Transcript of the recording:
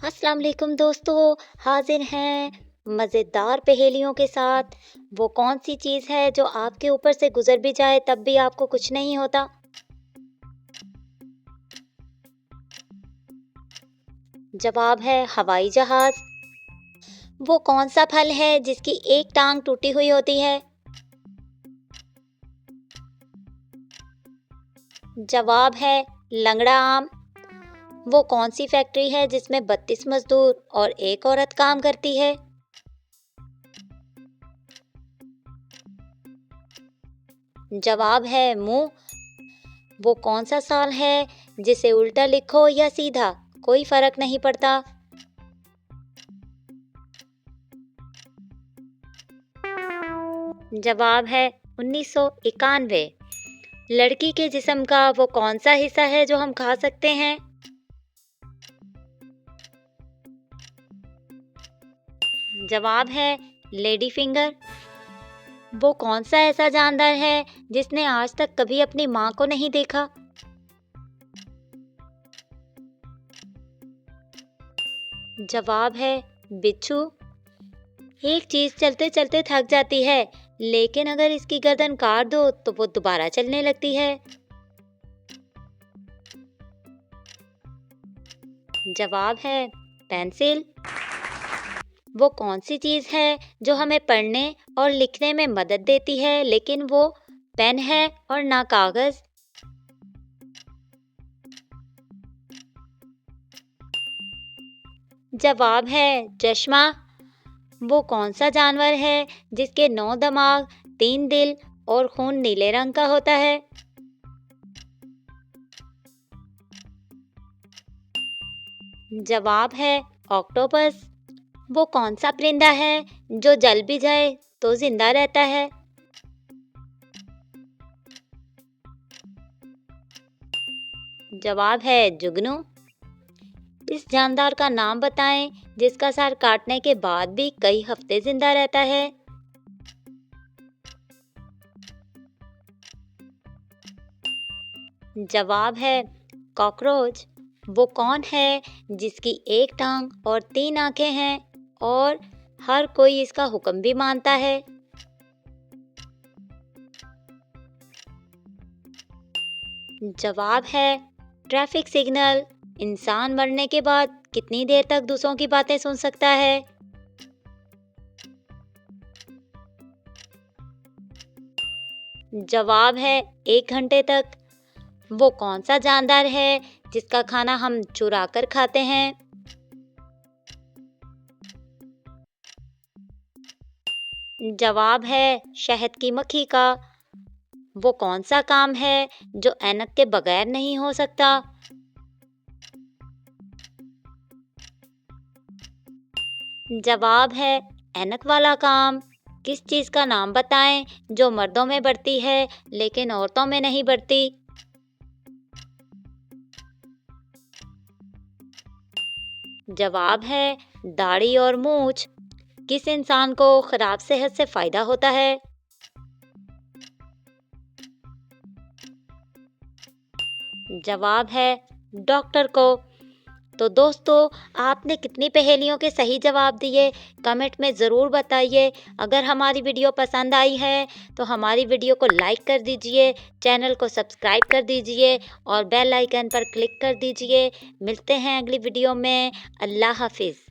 अस्सलाम वालेकुम दोस्तों। हाजिर हैं मज़ेदार पहेलियों के साथ। वो कौन सी चीज़ है जो आपके ऊपर से गुजर भी जाए तब भी आपको कुछ नहीं होता? जवाब है हवाई जहाज़। वो कौन सा फल है जिसकी एक टांग टूटी हुई होती है? जवाब है लंगड़ा आम। वो कौन सी फैक्ट्री है जिसमें 32 मजदूर और एक औरत काम करती है? जवाब है मुंह। वो कौन सा साल है जिसे उल्टा लिखो या सीधा कोई फर्क नहीं पड़ता? जवाब है 1991। लड़की के जिस्म का वो कौन सा हिस्सा है जो हम खा सकते हैं? जवाब है लेडी फिंगर। वो कौन सा ऐसा जानवर है जिसने आज तक कभी अपनी माँ को नहीं देखा? जवाब है बिच्छू। एक चीज चलते चलते थक जाती है, लेकिन अगर इसकी गर्दन काट दो तो वो दोबारा चलने लगती है। जवाब है पेंसिल। वो कौन सी चीज है जो हमें पढ़ने और लिखने में मदद देती है, लेकिन वो पेन है और ना कागज? जवाब है चश्मा। वो कौन सा जानवर है जिसके 9 दिमाग, 3 दिल और खून नीले रंग का होता है? जवाब है ऑक्टोपस। वो कौन सा परिंदा है जो जल भी जाए तो जिंदा रहता है? जवाब है जुगनू। इस जानदार का नाम बताएं जिसका सर काटने के बाद भी कई हफ्ते जिंदा रहता है। जवाब है कॉकरोच। वो कौन है जिसकी एक टांग और 3 आंखें हैं और हर कोई इसका हुक्म भी मानता है? जवाब है ट्रैफिक सिग्नल। इंसान मरने के बाद कितनी देर तक दूसरों की बातें सुन सकता है? जवाब है 1 घंटे तक। वो कौन सा जानदार है जिसका खाना हम चुरा कर खाते हैं? जवाब है शहद की मक्खी का। वो कौन सा काम है जो ऐनक के बगैर नहीं हो सकता? जवाब है ऐनक वाला काम। किस चीज का नाम बताएं जो मर्दों में बढ़ती है लेकिन औरतों में नहीं बढ़ती? जवाब है दाढ़ी और मूछ। किस इंसान को खराब सेहत से फायदा होता है? जवाब है डॉक्टर को। तो दोस्तों, आपने कितनी पहेलियों के सही जवाब दिए, कमेंट में ज़रूर बताइए। अगर हमारी वीडियो पसंद आई है तो हमारी वीडियो को लाइक कर दीजिए, चैनल को सब्सक्राइब कर दीजिए और बेल आइकन पर क्लिक कर दीजिए। मिलते हैं अगली वीडियो में। अल्लाह हाफिज़।